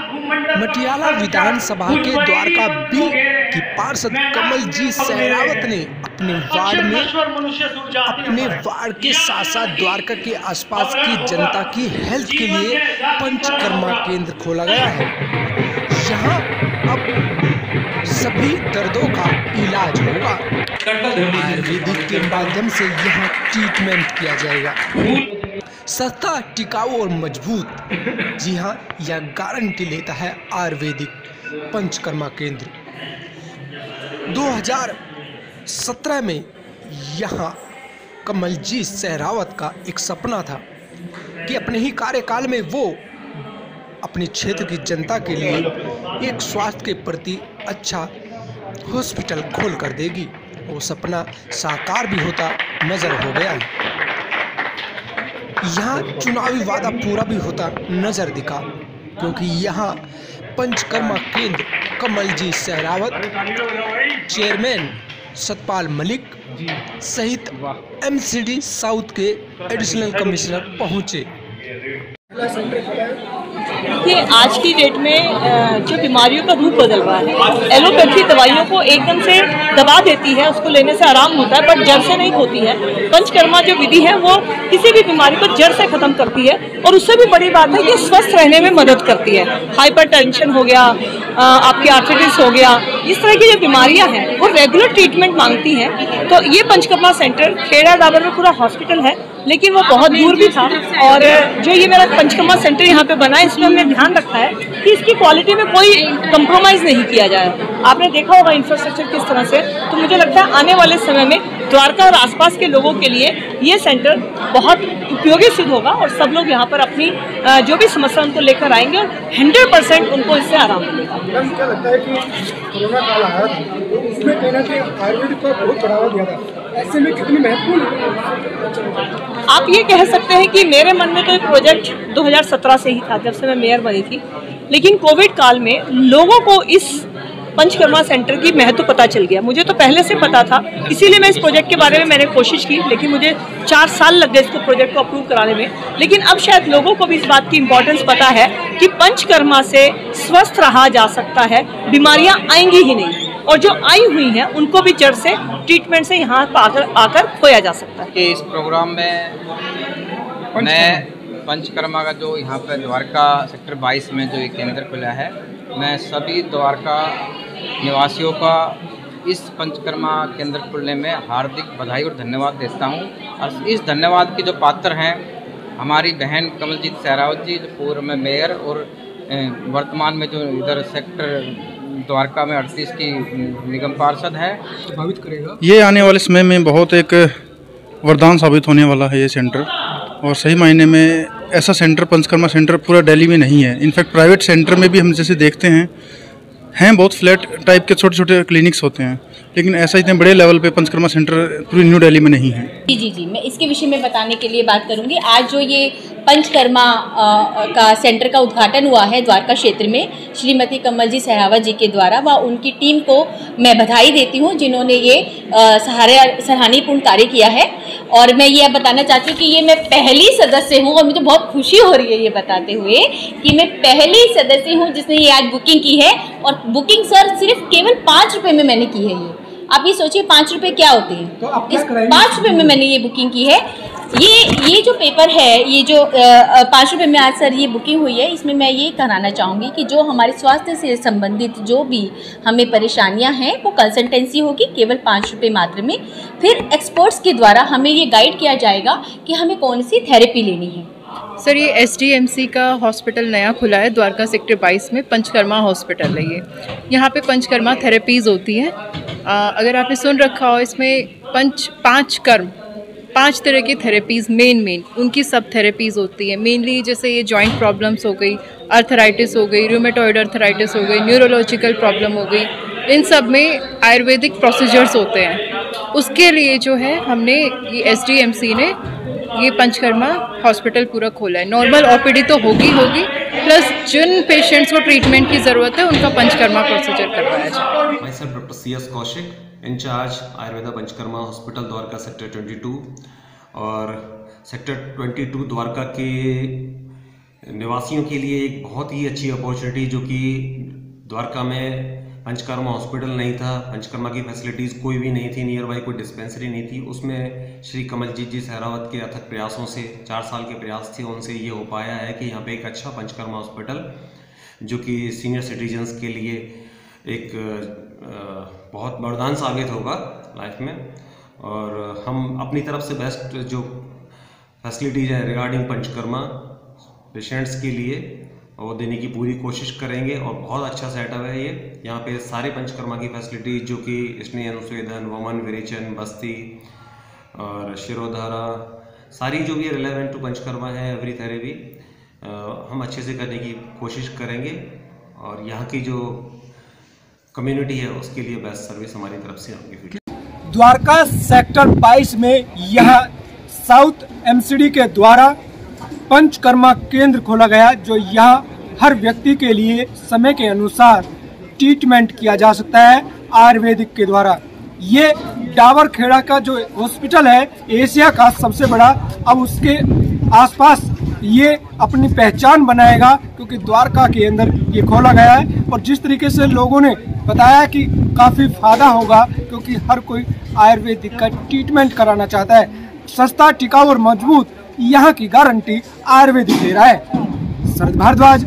मटियाला विधानसभा के द्वारका बी की पार्षद कमल जी सहरावत ने अपने वार्ड के साथ साथ द्वारका के आसपास की जनता की हेल्थ के लिए पंचकर्मा केंद्र खोला गया है। यहाँ अब सभी दर्दों का इलाज होगा। आयुर्वेदिक के माध्यम से यहाँ ट्रीटमेंट किया जाएगा। सस्ता, टिकाऊ और मजबूत। जी हाँ, यह गारंटी लेता है आयुर्वेदिक पंचकर्मा केंद्र। 2017 में यहाँ कमल जी सहरावत का एक सपना था कि अपने ही कार्यकाल में वो अपने क्षेत्र की जनता के लिए एक स्वास्थ्य के प्रति अच्छा हॉस्पिटल खोल कर देगी। वो सपना साकार भी होता नजर हो गया है। यहाँ चुनावी वादा पूरा भी होता नजर दिखा, क्योंकि यहाँ पंचकर्मा केंद्र कमल जी सहरावत, चेयरमैन सतपाल मलिक सहित एमसीडी साउथ के एडिशनल कमिश्नर पहुंचे। कि आज की डेट में जो बीमारियों का रूप बदल रहा है, एलोपैथी दवाइयों को एकदम से दबा देती है, उसको लेने से आराम होता है, पर जड़ से नहीं होती है। पंचकर्मा जो विधि है वो किसी भी बीमारी को जड़ से खत्म करती है, और उससे भी बड़ी बात है कि स्वस्थ रहने में मदद करती है। हाइपरटेंशन हो गया, आपकी आर्थराइटिस हो गया, इस तरह की जो बीमारियां हैं वो रेगुलर ट्रीटमेंट मांगती हैं। तो ये पंचकर्मा सेंटर खेड़ा डाबर में पूरा हॉस्पिटल है, लेकिन वो बहुत दूर भी था। और जो ये मेरा पंचकर्मा सेंटर यहाँ पे बना है, इसमें हमने ध्यान रखा है कि इसकी क्वालिटी में कोई कंप्रोमाइज़ नहीं किया जाए। आपने देखा होगा इंफ्रास्ट्रक्चर किस तरह से, तो मुझे लगता है आने वाले समय में द्वारका और आसपास के लोगों के लिए ये सेंटर बहुत उपयोगी सिद्ध होगा, और सब लोग यहाँ पर अपनी जो भी समस्या उनको लेकर आएंगे और 100% उनको इससे आराम मिलेगा। क्या लगता है कि कोरोना काल आया था, तो उसमें कहीं ना कहीं आयुर्वेदिक को बहुत बढ़ावा दिया था, ऐसे में कितनी महत्वपूर्ण? आप ये कह सकते हैं कि मेरे मन में तो एक प्रोजेक्ट 2017 से ही था, जब से मैं मेयर बनी थी, लेकिन कोविड काल में लोगों को इस पंचकर्मा सेंटर की महत्व पता चल गया। मुझे तो पहले से पता था, इसीलिए मैं इस प्रोजेक्ट के बारे में मैंने कोशिश की, लेकिन मुझे 4 साल लग गए इसको प्रोजेक्ट को अप्रूव कराने में। लेकिन अब शायद लोगों को भी इस बात की इम्पोर्टेंस पता है कि पंचकर्मा से स्वस्थ रहा जा सकता है, बीमारियां आएंगी ही नहीं, और जो आई हुई हैं उनको भी जड़ से ट्रीटमेंट से यहाँ आकर खोया जा सकता है। इस प्रोग्राम में मैं पंचकर्मा का जो यहाँ पर द्वारका सेक्टर 22 में जो एक केंद्र खुला है, मैं सभी द्वारका निवासियों का इस पंचकर्मा केंद्र खुलने में हार्दिक बधाई और धन्यवाद देता हूँ। और इस धन्यवाद के जो पात्र हैं हमारी बहन कमलजीत सहरावत जी, जो पूर्व में मेयर और वर्तमान में जो इधर सेक्टर द्वारका में 38 की निगम पार्षद है। प्रभावित करेगा ये आने वाले समय में बहुत एक वरदान साबित होने वाला है ये सेंटर। और सही मायने में ऐसा सेंटर पंचकर्मा सेंटर पूरा दिल्ली में नहीं है। इनफैक्ट प्राइवेट सेंटर में भी हम जैसे देखते हैं बहुत फ्लैट टाइप के छोटे छोटे क्लिनिक्स होते हैं, लेकिन ऐसा इतने बड़े लेवल पे पंचकर्मा सेंटर पूरी न्यू दिल्ली में नहीं है। जी, मैं इसके विषय में बताने के लिए बात करूंगी। आज जो ये पंचकर्मा का सेंटर का उद्घाटन हुआ है द्वारका क्षेत्र में श्रीमती कमल जी सहरावत जी के द्वारा, व उनकी टीम को मैं बधाई देती हूँ जिन्होंने ये सराहनीयपूर्ण कार्य किया है। और मैं ये बताना चाहती हूँ कि ये मैं पहली सदस्य हूँ, और मुझे बहुत खुशी हो रही है ये बताते हुए कि मैं पहली सदस्य हूँ जिसने ये आज बुकिंग की है। और बुकिंग सर सिर्फ केवल 5 रुपये में मैंने की है। ये आप ये सोचिए 5 रुपये क्या होते हैं, तो इस 5 रुपये में मैंने ये बुकिंग की है। ये जो पेपर है, ये जो 5 रुपये में आज सर ये बुकिंग हुई है, इसमें मैं ये कहना चाहूँगी कि जो हमारे स्वास्थ्य से संबंधित जो भी हमें परेशानियां हैं वो कंसल्टेंसी होगी केवल 5 रुपये मात्र में। फिर एक्सपर्ट्स के द्वारा हमें ये गाइड किया जाएगा कि हमें कौन सी थेरेपी लेनी है। सर ये SDMC का हॉस्पिटल नया खुला है द्वारका सेक्टर 22 में, पंचकर्मा हॉस्पिटल है ये। यहाँ पे पंचकर्मा थेरेपीज़ होती हैं। अगर आपने सुन रखा हो, इसमें 5 तरह की थेरेपीज़ मेन उनकी सब थेरेपीज़ होती है। मेनली जैसे ये जॉइंट प्रॉब्लम्स हो गई, अर्थराइटिस हो गई, रूमेटॉइड अर्थराइटिस हो गई, न्यूरोलॉजिकल प्रॉब्लम हो गई, इन सब में आयुर्वेदिक प्रोसीजर्स होते हैं। उसके लिए जो है हमने ये SDMC ने ये पंचकर्मा हॉस्पिटल पूरा खोला है। नॉर्मल OPD तो होगी, प्लस जिन पेशेंट्स को ट्रीटमेंट की ज़रूरत है उनका पंचकर्मा प्रोसीजर करवाया जाए। Myself doctor CS Kaushik, incharge Ayurveda Panchakarma hospital Dwarka sector 22। और सेक्टर 22 द्वारका के निवासियों के लिए एक बहुत ही अच्छी अपॉर्चुनिटी, जो कि द्वारका में पंचकर्मा हॉस्पिटल नहीं था, पंचकर्मा की फैसिलिटीज़ कोई भी नहीं थी, नियर बाई कोई डिस्पेंसरी नहीं थी। उसमें श्री कमलजीत जी सहरावत के अथक प्रयासों से, 4 साल के प्रयास थे, उनसे ये हो पाया है कि यहाँ पे एक अच्छा पंचकर्मा हॉस्पिटल जो कि सीनियर सिटीजन्स के लिए एक बहुत वरदान साबित होगा लाइफ में। और हम अपनी तरफ से बेस्ट जो फैसिलिटीज़ हैं रिगार्डिंग पंचकर्मा पेशेंट्स के लिए वो देने की पूरी कोशिश करेंगे। और बहुत अच्छा सेटअप है ये, यहाँ पे सारे पंचकर्मा की फैसिलिटीज जो कि स्नेह अनुस्वेदन, वमन, विरेचन, बस्ती और शिरोधारा, सारी जो भी रिलेवेंट टू पंचकर्मा है, एवरी थेरेपी हम अच्छे से करने की कोशिश करेंगे। और यहाँ की जो कम्युनिटी है उसके लिए बेस्ट सर्विस हमारी तरफ से होगी। द्वारका सेक्टर 22 में यह साउथ एमसीडी के द्वारा पंचकर्मा केंद्र खोला गया, जो यहाँ हर व्यक्ति के लिए समय के अनुसार ट्रीटमेंट किया जा सकता है आयुर्वेदिक के द्वारा। ये डाबर खेड़ा का जो हॉस्पिटल है एशिया का सबसे बड़ा, अब उसके आसपास ये अपनी पहचान बनाएगा क्योंकि द्वारका के अंदर ये खोला गया है। और जिस तरीके से लोगों ने बताया कि काफ़ी फायदा होगा क्योंकि हर कोई आयुर्वेदिक का ट्रीटमेंट कराना चाहता है। सस्ता, टिकाऊ और मजबूत यहाँ की गारंटी आयुर्वेदिक दे रहा है। शरद भारद्वाज।